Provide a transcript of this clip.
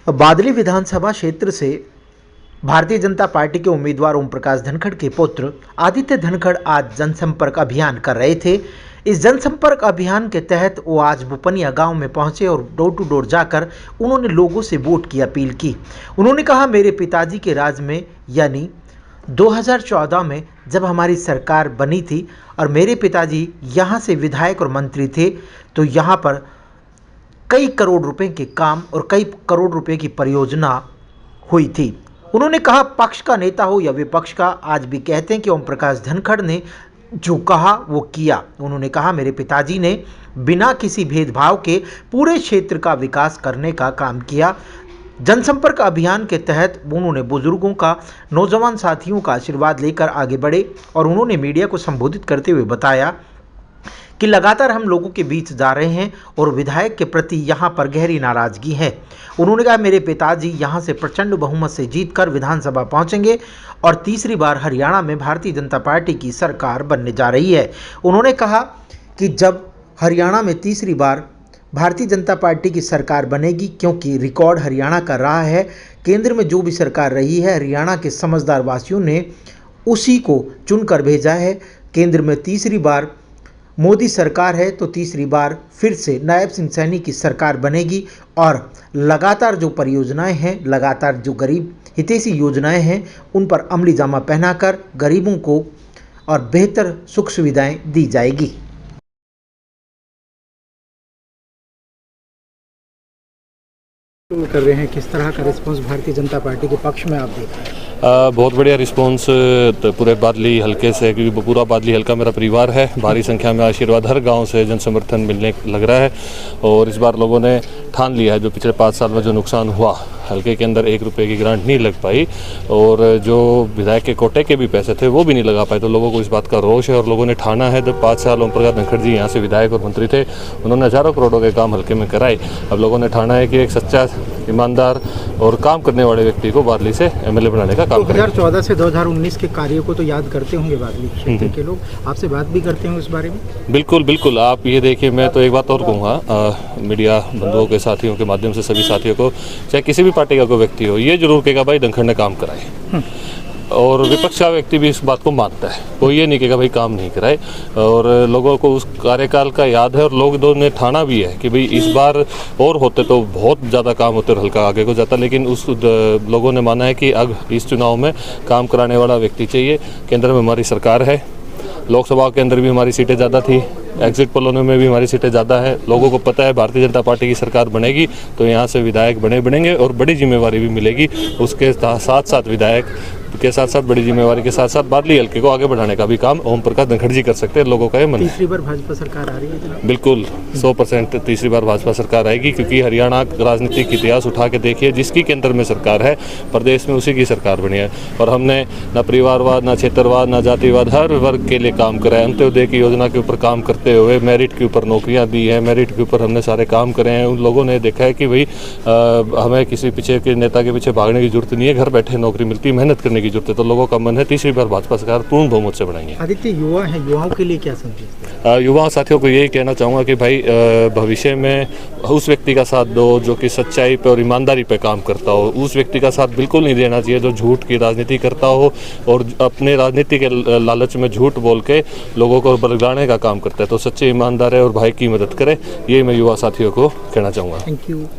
बादली विधानसभा क्षेत्र से भारतीय जनता पार्टी के उम्मीदवार ओम प्रकाश धनखड़ के पुत्र आदित्य धनखड़ आज जनसंपर्क अभियान कर रहे थे। इस जनसंपर्क अभियान के तहत वो आज बुपनिया गांव में पहुंचे और डोर टू डोर जाकर उन्होंने लोगों से वोट की अपील की। उन्होंने कहा, मेरे पिताजी के राज में यानी 2014 में जब हमारी सरकार बनी थी और मेरे पिताजी यहाँ से विधायक और मंत्री थे, तो यहाँ पर कई करोड़ रुपए के काम और कई करोड़ रुपए की परियोजना हुई थी। उन्होंने कहा, पक्ष का नेता हो या विपक्ष का, आज भी कहते हैं कि ओम प्रकाश धनखड़ ने जो कहा वो किया। उन्होंने कहा, मेरे पिताजी ने बिना किसी भेदभाव के पूरे क्षेत्र का विकास करने का काम किया। जनसंपर्क अभियान के तहत उन्होंने बुजुर्गों का, नौजवान साथियों का आशीर्वाद लेकर आगे बढ़े और उन्होंने मीडिया को संबोधित करते हुए बताया कि लगातार हम लोगों के बीच जा रहे हैं और विधायक के प्रति यहाँ पर गहरी नाराजगी है। उन्होंने कहा, मेरे पिताजी यहाँ से प्रचंड बहुमत से जीतकर विधानसभा पहुँचेंगे और तीसरी बार हरियाणा में भारतीय जनता पार्टी की सरकार बनने जा रही है। उन्होंने कहा कि जब हरियाणा में तीसरी बार भारतीय जनता पार्टी की सरकार बनेगी, क्योंकि रिकॉर्ड हरियाणा का रहा है, केंद्र में जो भी सरकार रही है हरियाणा के समझदार वासियों ने उसी को चुनकर भेजा है। केंद्र में तीसरी बार मोदी सरकार है तो तीसरी बार फिर से नायब सिंह सैनी की सरकार बनेगी और लगातार जो परियोजनाएं हैं, लगातार जो गरीब हितैषी योजनाएं हैं, उन पर अमली जामा पहनाकर गरीबों को और बेहतर सुख सुविधाएं दी जाएगी। कर रहे हैं, किस तरह का रिस्पांस भारतीय जनता पार्टी के पक्ष में आप देख रहे हैं? बहुत बढ़िया रिस्पांस पूरे बादली हलके से, क्योंकि पूरा बादली हलका मेरा परिवार है। भारी संख्या में आशीर्वाद हर गांव से जन समर्थन मिलने लग रहा है और इस बार लोगों ने ठान लिया है, जो पिछले 5 साल में जो नुकसान हुआ, हलके के अंदर 1 रुपये की ग्रांट नहीं लग पाई और जो विधायक के कोटे के भी पैसे थे वो भी नहीं लगा पाए, तो लोगों को इस बात का रोष है और लोगों ने ठाना है। जब 5 साल ओम प्रकाश धनखड़ जी यहाँ से विधायक और मंत्री थे, उन्होंने हजारों करोड़ों के काम हलके में कराए। अब लोगों ने ठाना है कि एक सच्चा, ईमानदार और काम करने वाले व्यक्ति को बादली से एमएलए बनाने का काम 2014 से 2019 के कार्यों को तो याद करते होंगे बादली क्षेत्र के लोग, आपसे बात भी करते हैं इस बारे में? बिल्कुल बिल्कुल। आप ये देखिए, मैं तो एक बात और कहूँगा मीडिया बंधुओं के, साथियों के माध्यम से सभी साथियों को, चाहे किसी भी पार्टी का कोई व्यक्ति हो, ये जरूर कहेगा भाई धनखड़ ने काम कराए, और विपक्ष का व्यक्ति भी इस बात को मानता है, कोई ये नहीं कहेगा भाई काम नहीं कराए। और लोगों को उस कार्यकाल का याद है और लोगों ने ठाना भी है कि भाई इस बार और होते तो बहुत ज़्यादा काम होते और हल्का आगे को जाता, लेकिन उस लोगों ने माना है कि अब इस चुनाव में काम कराने वाला व्यक्ति चाहिए। केंद्र में हमारी सरकार है, लोकसभा के अंदर भी हमारी सीटें ज़्यादा थी, एग्जिट पोलों में भी हमारी सीटें ज़्यादा है। लोगों को पता है भारतीय जनता पार्टी की सरकार बनेगी तो यहाँ से विधायक बनेंगे और बड़ी जिम्मेवारी भी मिलेगी। उसके साथ साथ विधायक के साथ साथ बड़ी जिम्मेवारी के साथ साथ बादली हल्के को आगे बढ़ाने का भी काम ओम प्रकाश धनखड़ जी कर सकते हैं। लोगों का ये मन है। तीसरी बार भाजपा सरकार आ रही है? बिल्कुल 100% तीसरी बार भाजपा सरकार आएगी, क्योंकि हरियाणा राजनीतिक इतिहास उठा के देखिए, जिसकी केंद्र में सरकार है प्रदेश में उसी की सरकार बनी है। और हमने ना परिवारवाद, ना क्षेत्रवाद, ना जातिवाद, हर वर्ग के लिए काम करा है। अंत्योदय की योजना के ऊपर काम करते हुए मेरिट के ऊपर नौकरियां दी है, मेरिट के ऊपर हमने सारे काम करे हैं। उन लोगों ने देखा है कि भाई हमें किसी पीछे के नेता के पीछे भागने की जरूरत नहीं है, घर बैठे नौकरी मिलती, मेहनत करने की जरूरत है। तो लोगों का मन है तीसरी बार भाजपा सरकार पूर्ण बहुमत से बनाएंगे। आदित्य युवा है, युवाओं के लिए क्या संदेश दें? युवा साथियों को यही कहना चाहूँगा कि भाई भविष्य में उस व्यक्ति का साथ दो जो कि सच्चाई पे और ईमानदारी पे काम करता हो। उस व्यक्ति का साथ बिल्कुल नहीं देना चाहिए जो झूठ की राजनीति करता हो और अपने राजनीति के लालच में झूठ बोल के लोगों को बरगलाने का काम करता है। तो सच्चे ईमानदार है और भाई की मदद करे, यही मैं युवा साथियों को कहना चाहूँगा। Thank you.